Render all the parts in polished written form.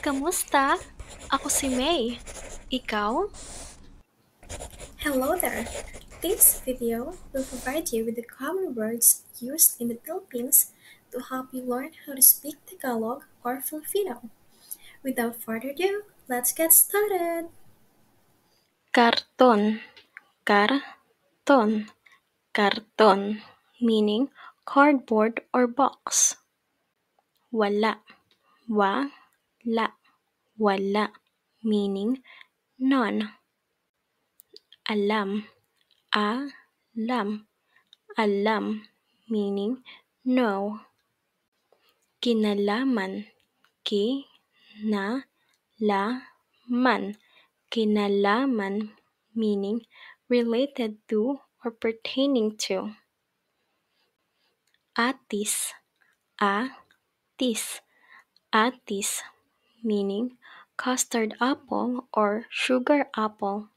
Kamusta? Ako si May. Ikaw? Hello there! This video will provide you with the common words used in the Philippines to help you learn how to speak Tagalog or Filipino. Without further ado, let's get started! Karton. Karton. Karton. Meaning cardboard or box. Wala. Wala. Wala. Meaning none. Alam. Alam. Alam. Meaning no. Kinalaman. Kinalaman. Kinalaman meaning related to or pertaining to. Atis. Atis. Atis meaning custard apple or sugar apple.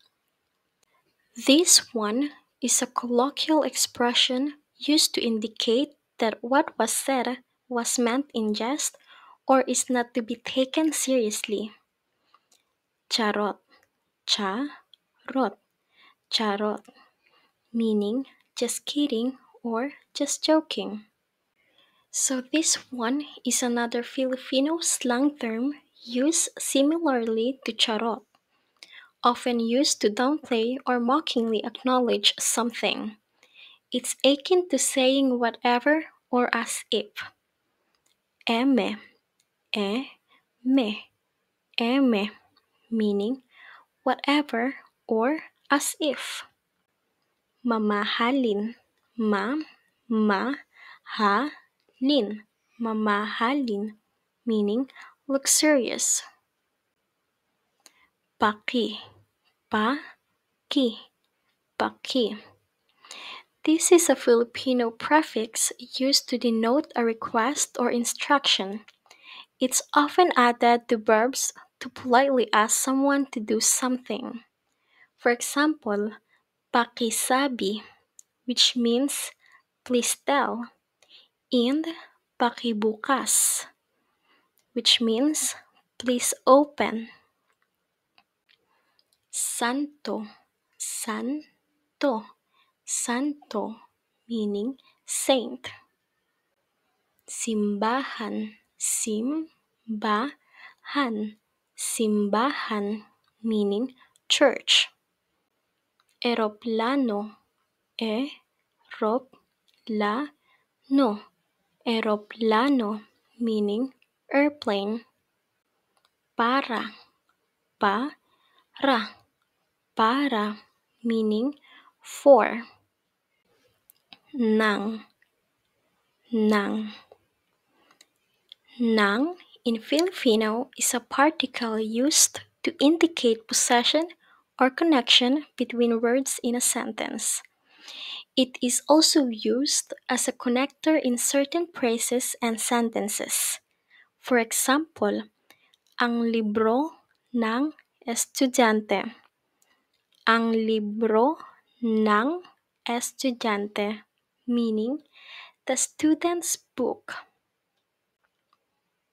This one is a colloquial expression used to indicate that what was said was meant in jest or is not to be taken seriously. Charot. Charot. Charot meaning just kidding or just joking. So this one is another Filipino slang term used similarly to charot, often used to downplay or mockingly acknowledge something. It's akin to saying whatever or as if. Eme, me, eme, meaning whatever or as if. Mamahalin, ma-ma-halin, mamahalin, meaning luxurious. Paki, pa-ki, paki. This is a Filipino prefix used to denote a request or instruction. It's often added to verbs to politely ask someone to do something. For example, pakisabi, which means please tell, and pakibukas, which means please open. Santo, santo, santo, meaning saint. Simbahan, simbahan, simbahan, meaning church. Eroplano, eroplano, eroplano, meaning airplane. Para, para, para, meaning for. Nang, nang. Nang in Filipino is a particle used to indicate possession or connection between words in a sentence. It is also used as a connector in certain phrases and sentences. For example, ang libro ng estudyante. Ang libro ng estudyante, meaning the student's book.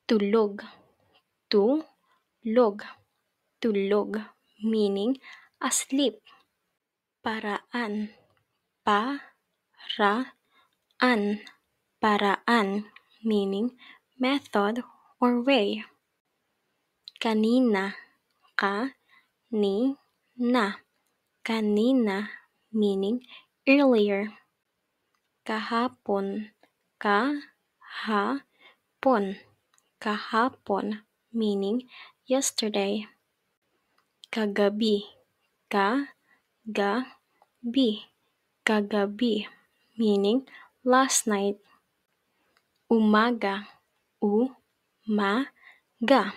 Tulog, tulog, tulog, meaning asleep. Paraan, paraan, paraan, meaning method or way. Kanina, kanina, kanina, meaning earlier. Kahapon, kahapon, kahapon, meaning yesterday. Kagabi, kagabi, kagabi, meaning last night. Umaga, umaga,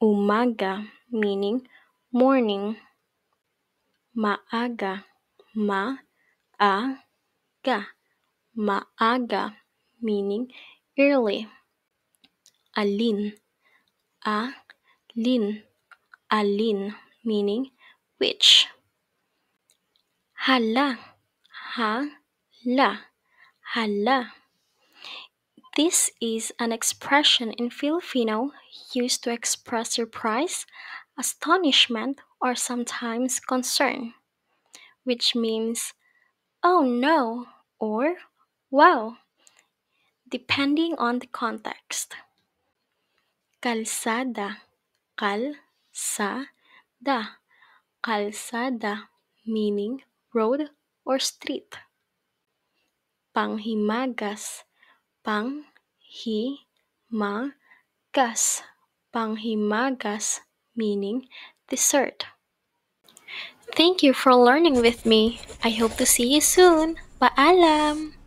umaga, meaning morning. Maaga, maaga, maaga, meaning early. Alin, alin, alin, meaning which. Hala, hala, hala. This is an expression in Filipino used to express surprise, astonishment, or sometimes concern, which means, oh no, or wow, depending on the context. Kalsada, kalsada, kalsada, meaning road or street. Panghimagas, panghimagas, panghimagas, meaning dessert. Thank you for learning with me. I hope to see you soon. Paalam!